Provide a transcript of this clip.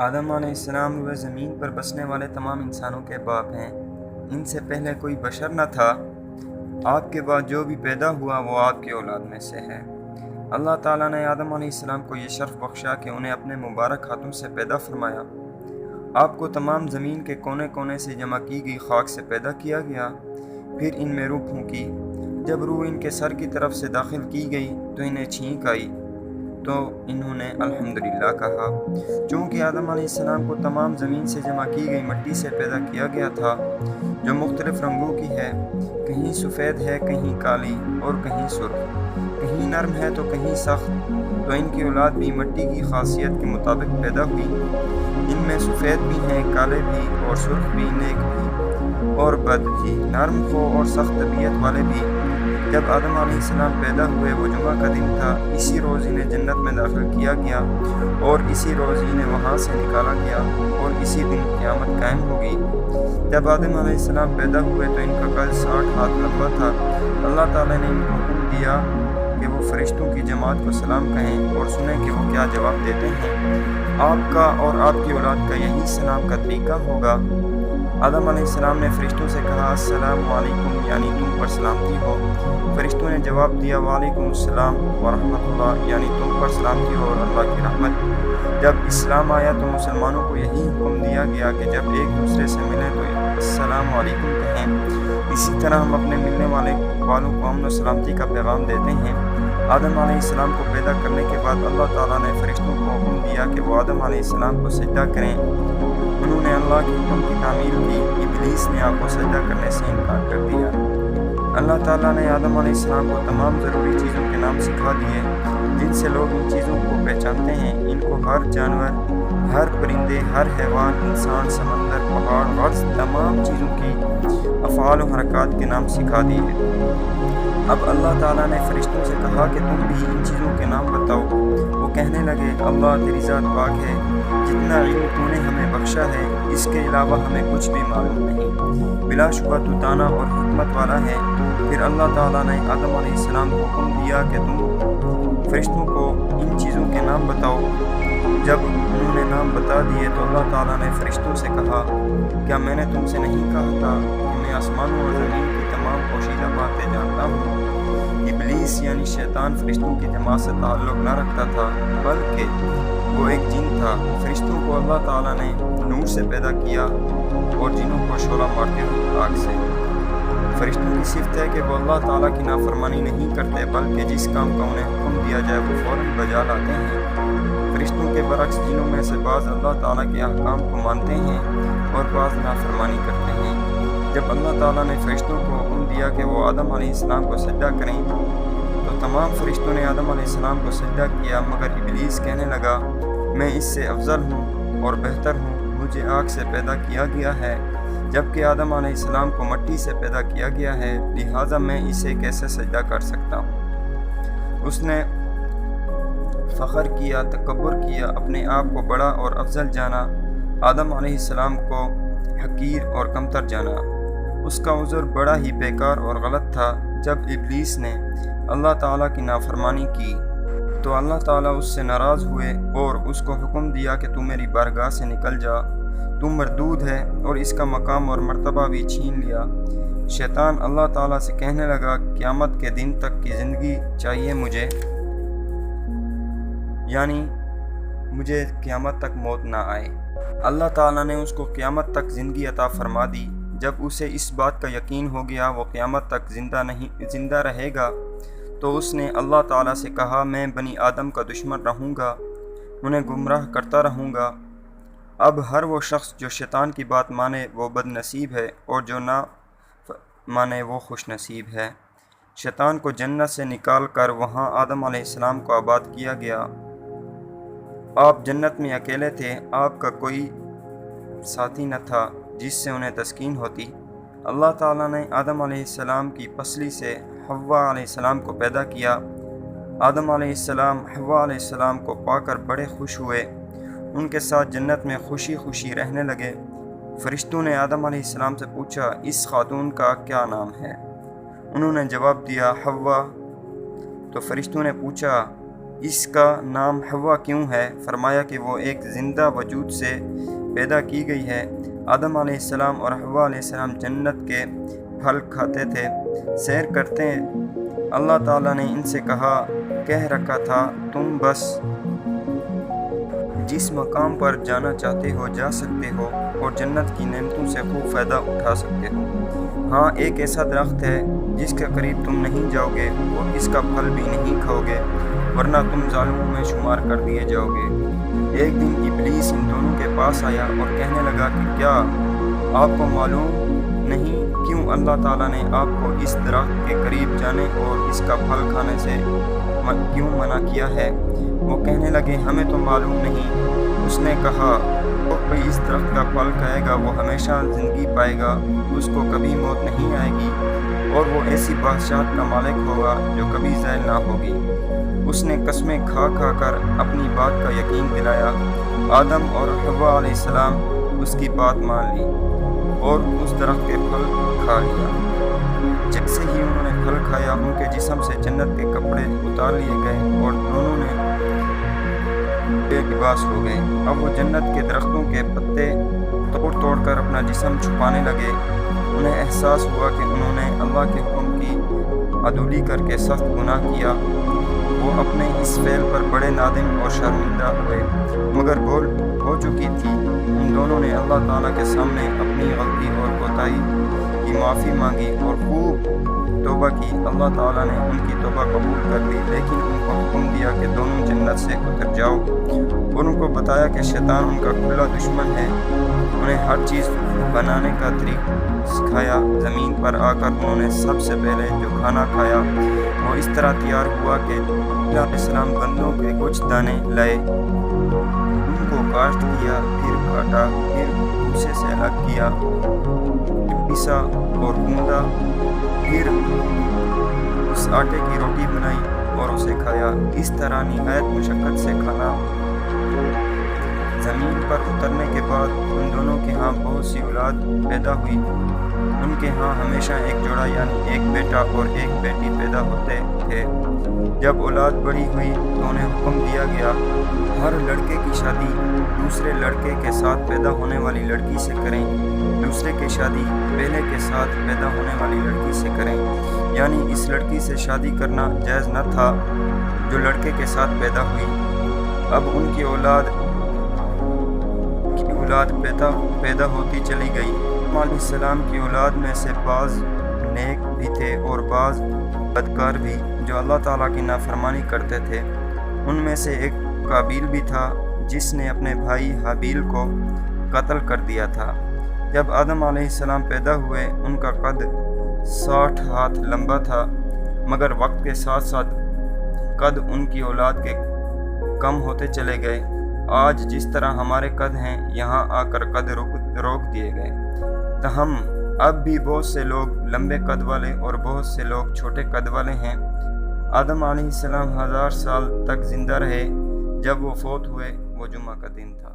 آدم علیہ السلام وہ زمین پر بسنے والے تمام انسانوں کے باپ ہیں۔ ان سے پہلے کوئی بشر نہ تھا۔ آپ کے بعد جو بھی پیدا ہوا وہ آپ کی اولاد میں سے ہے۔ اللہ تعالیٰ نے آدم علیہ السلام کو یہ شرف بخشا کہ انہیں اپنے مبارک ہاتھوں سے پیدا فرمایا۔ آپ کو تمام زمین کے کونے کونے سے جمع کی گئی خاک سے پیدا کیا گیا، پھر ان میں روح پھونکی۔ جب روح ان کے سر کی طرف سے داخل کی گئی تو انہیں چھینک آئی، تو انہوں نے الحمدللہ کہا۔ چونکہ آدم علیہ السلام کو تمام زمین سے جمع کی گئی مٹی سے پیدا کیا گیا تھا، جو مختلف رنگوں کی ہے، کہیں سفید ہے، کہیں کالی اور کہیں سرخ، کہیں نرم ہے تو کہیں سخت، تو ان کی اولاد بھی مٹی کی خاصیت کے مطابق پیدا ہوئی۔ ان میں سفید بھی ہیں، کالے بھی اور سرخ بھی، نیک بھی اور بد بھی، نرم خو اور سخت طبیعت والے بھی۔ جب آدم علیہ السلام پیدا ہوئے وہ جمعہ کا دن تھا، اسی روز انہیں جنت میں داخل کیا گیا اور اسی روز انہیں وہاں سے نکالا گیا اور اسی دن قیامت قائم ہوگی۔ جب آدم علیہ السلام پیدا ہوئے تو ان کا قد 60 ہاتھ لمبا تھا۔ اللہ تعالیٰ نے ان کو حکم دیا کہ وہ فرشتوں کی جماعت کو سلام کہیں اور سنیں کہ وہ کیا جواب دیتے ہیں۔ آپ کا اور آپ کی اولاد کا یہی سلام کا طریقہ ہوگا۔ آدم علیہ السلام نے فرشتوں سے کہا، السلام علیکم، یعنی تم پر سلامتی ہو۔ فرشتوں نے جواب دیا، وعلیکم السلام ورحمۃ اللہ، یعنی تم پر سلامتی ہو اور اللہ کی رحمت۔ جب اسلام آیا تو مسلمانوں کو یہی حکم دیا گیا کہ جب ایک دوسرے سے ملیں تو السلام علیکم کہیں۔ اسی طرح ہم اپنے ملنے والوں کو امن و سلامتی کا پیغام دیتے ہیں۔ آدم علیہ السلام کو پیدا کرنے کے بعد اللہ تعالیٰ نے فرشتوں کو حکم دیا کہ وہ آدم علیہ السلام کو سجدہ کریں۔ انہوں نے اللہ کے حکم کی تعمیل کی۔ ابلیس نے آپ کو سجدہ کرنے سے انکار کر دیا۔ اللہ تعالیٰ نے آدم علیہ السلام کو تمام ضروری چیزوں کے نام سکھا دیے جن سے لوگ ان چیزوں کو پہچانتے ہیں۔ ان کو ہر جانور، ہر پرندے، ہر حیوان، انسان، سمندر، پہاڑ، غرض تمام چیزوں کی افعال و حرکات کے نام سکھا دیے۔ اب اللہ تعالیٰ نے فرشتوں سے کہا کہ تم بھی ان چیزوں کے نام بتاؤ۔ وہ کہنے لگے، اللہ تیری ذات پاک ہے، جتنا علم تو نے ہمیں بخشا ہے اس کے علاوہ ہمیں کچھ بھی معلوم نہیں، بلا شبہ تو دانا اور حکمت والا ہے۔ پھر اللہ تعالیٰ نے آدم علیہ السلام کو حکم دیا کہ تم فرشتوں کو ان چیزوں کے نام بتاؤ۔ جب انہوں نے نام بتا دیے تو اللہ تعالیٰ نے فرشتوں سے کہا، کیا میں نے تم سے نہیں کہا تھا کہ میں آسمانوں اور زمین کی تمام پوشیدہ باتیں جانتا ہوں؟ ابلیس یعنی شیطان فرشتوں کی جماعت سے تعلق نہ رکھتا تھا، بلکہ وہ ایک جن تھا۔ فرشتوں کو اللہ تعالیٰ نے نور سے پیدا کیا اور جنوں کو شعلہ مارتے ہوئے آگ سے۔ فرشتوں کی صفت ہے کہ وہ اللہ تعالیٰ کی نافرمانی نہیں کرتے، بلکہ جس کام کا انہیں حکم دیا جائے وہ فوراً بجا لاتے ہیں۔ فرشتوں کے برعکس جنوں میں سے بعض اللہ تعالیٰ کے احکام کو مانتے ہیں اور بعض نافرمانی کرتے ہیں۔ جب اللہ تعالیٰ نے فرشتوں کو حکم دیا کہ وہ آدم علیہ السلام کو سجدہ کریں تو تمام فرشتوں نے آدم علیہ السلام کو سجدہ کیا، مگر ابلیس کہنے لگا، میں اس سے افضل ہوں اور بہتر ہوں، مجھے آگ سے پیدا کیا گیا ہے جبکہ آدم علیہ السلام کو مٹی سے پیدا کیا گیا ہے، لہٰذا میں اسے کیسے سجدہ کر سکتا ہوں۔ اس نے فخر کیا، تکبر کیا، اپنے آپ کو بڑا اور افضل جانا، آدم علیہ السلام کو حقیر اور کمتر جانا۔ اس کا عذر بڑا ہی بیکار اور غلط تھا۔ جب ابلیس نے اللہ تعالیٰ کی نافرمانی کی تو اللہ تعالیٰ اس سے ناراض ہوئے اور اس کو حکم دیا کہ تو میری بارگاہ سے نکل جا، تو مردود ہے، اور اس کا مقام اور مرتبہ بھی چھین لیا۔ شیطان اللہ تعالیٰ سے کہنے لگا، قیامت کے دن تک کی زندگی چاہیے مجھے، یعنی مجھے قیامت تک موت نہ آئے۔ اللہ تعالیٰ نے اس کو قیامت تک زندگی عطا فرما دی۔ جب اسے اس بات کا یقین ہو گیا وہ قیامت تک زندہ رہے گا تو اس نے اللہ تعالیٰ سے کہا، میں بنی آدم کا دشمن رہوں گا، انہیں گمراہ کرتا رہوں گا۔ اب ہر وہ شخص جو شیطان کی بات مانے وہ بد نصیب ہے اور جو نہ مانے وہ خوش نصیب ہے۔ شیطان کو جنت سے نکال کر وہاں آدم علیہ السلام کو آباد کیا گیا۔ آپ جنت میں اکیلے تھے، آپ کا کوئی ساتھی نہ تھا جس سے انہیں تسکین ہوتی۔ اللہ تعالیٰ نے آدم علیہ السلام کی پسلی سے حوا علیہ السلام کو پیدا کیا۔ آدم علیہ السلام حوا علیہ السلام کو پا کر بڑے خوش ہوئے، ان کے ساتھ جنت میں خوشی خوشی رہنے لگے۔ فرشتوں نے آدم علیہ السلام سے پوچھا، اس خاتون کا کیا نام ہے؟ انہوں نے جواب دیا، حوا۔ تو فرشتوں نے پوچھا، اس کا نام حوا کیوں ہے؟ فرمایا کہ وہ ایک زندہ وجود سے پیدا کی گئی ہے۔ آدم علیہ السلام اور حوا علیہ السلام جنت کے پھل کھاتے تھے، سیر کرتے۔ اللہ تعالیٰ نے ان سے کہہ رکھا تھا تم بس جس مقام پر جانا چاہتے ہو جا سکتے ہو اور جنت کی نعمتوں سے خوب فائدہ اٹھا سکتے ہو۔ ہاں، ایک ایسا درخت ہے جس کے قریب تم نہیں جاؤ گے اور اس کا پھل بھی نہیں کھاؤ گے، ورنہ تم ظالموں میں شمار کر دیے جاؤ گے۔ ایک دن ابلیس ان دونوں کے پاس آیا اور کہنے لگا کہ کیا آپ کو معلوم نہیں کیوں اللہ تعالیٰ نے آپ کو اس درخت کے قریب جانے اور اس کا پھل کھانے سے کیوں منع کیا ہے؟ وہ کہنے لگے ہمیں تو معلوم نہیں۔ اس نے کہا جو کوئی اس درخت کا پھل کھائے گا وہ ہمیشہ زندگی پائے گا، اس کو کبھی موت نہیں آئے گی اور وہ ایسی بادشاہت کا مالک ہوگا جو کبھی زائل نہ ہوگی۔ اس نے قسمیں کھا کر اپنی بات کا یقین دلایا۔ آدم اور حوا علیہ السلام اس کی بات مان لی اور اس درخت کے پھل کھا لیا۔ جیسے ہی انہوں نے پھل کھایا ان کے جسم سے جنت کے کپڑے اتار لیے گئے اور دونوں نے بے لباس ہو گئے۔ اب وہ جنت کے درختوں کے پتے توڑ کر اپنا جسم چھپانے لگے۔ انہیں احساس ہوا کہ انہوں نے اللہ کے حکم کی عدولی کر کے سخت گناہ کیا۔ وہ اپنے اس فعل پر بڑے نادم اور شرمندہ ہوئے، مگر بھول ہو چکی تھی۔ ان دونوں نے اللہ تعالیٰ کے سامنے اپنی غلطی اور کوتاہی کی معافی مانگی اور خوب توبہ کی۔ اللہ تعالیٰ نے ان کی توبہ قبول کر لی، لیکن ان کو حکم دیا کہ دونوں جنت سے اتر جاؤ اور ان کو بتایا کہ شیطان ان کا کھلا دشمن ہے۔ انہیں ہر چیز بنانے کا طریقہ سکھایا۔ زمین پر آ کر انہوں نے سب سے پہلے جو کھانا کھایا وہ اس طرح تیار ہوا کہ علیہ السلام گندوں کے کچھ دانے لائے، ان کو کاشت کیا، پھر کاٹا، پھر بھوسے سے الگ کیا، پیسا اور گوندا، پھر اس آٹے کی روٹی بنائی اور اسے کھایا۔ اس طرح نہایت مشقت سے کھانا۔ زمین پر اترنے کے بعد ان دونوں کے ہاں بہت سی اولاد پیدا ہوئی۔ ان کے ہاں ہمیشہ ایک جوڑا یعنی ایک بیٹا اور ایک بیٹی پیدا ہوتے تھے۔ جب اولاد بڑی ہوئی تو انہیں حکم دیا گیا ہر لڑکے کی شادی دوسرے لڑکے کے ساتھ پیدا ہونے والی لڑکی سے کریں، دوسرے کی شادی پہلے کے ساتھ پیدا ہونے والی لڑکی سے کریں، یعنی اس لڑکی سے شادی کرنا جائز نہ تھا جو لڑکے کے ساتھ پیدا ہوئی۔ اب ان کی اولاد پیدا ہوتی چلی گئی۔ آدم علیہ السلام کی اولاد میں سے بعض نیک بھی تھے اور بعض بدکار بھی جو اللہ تعالیٰ کی نافرمانی کرتے تھے۔ ان میں سے ایک قابیل بھی تھا جس نے اپنے بھائی حابیل کو قتل کر دیا تھا۔ جب آدم علیہ السلام پیدا ہوئے ان کا قد 60 ہاتھ لمبا تھا، مگر وقت کے ساتھ ساتھ قد ان کی اولاد کے کم ہوتے چلے گئے۔ آج جس طرح ہمارے قد ہیں یہاں آ کر قد روک دیے گئے، تاہم اب بھی بہت سے لوگ لمبے قد والے اور بہت سے لوگ چھوٹے قد والے ہیں۔ آدم علیہ السلام 1000 سال تک زندہ رہے۔ جب وہ فوت ہوئے وہ جمعہ کا دن تھا۔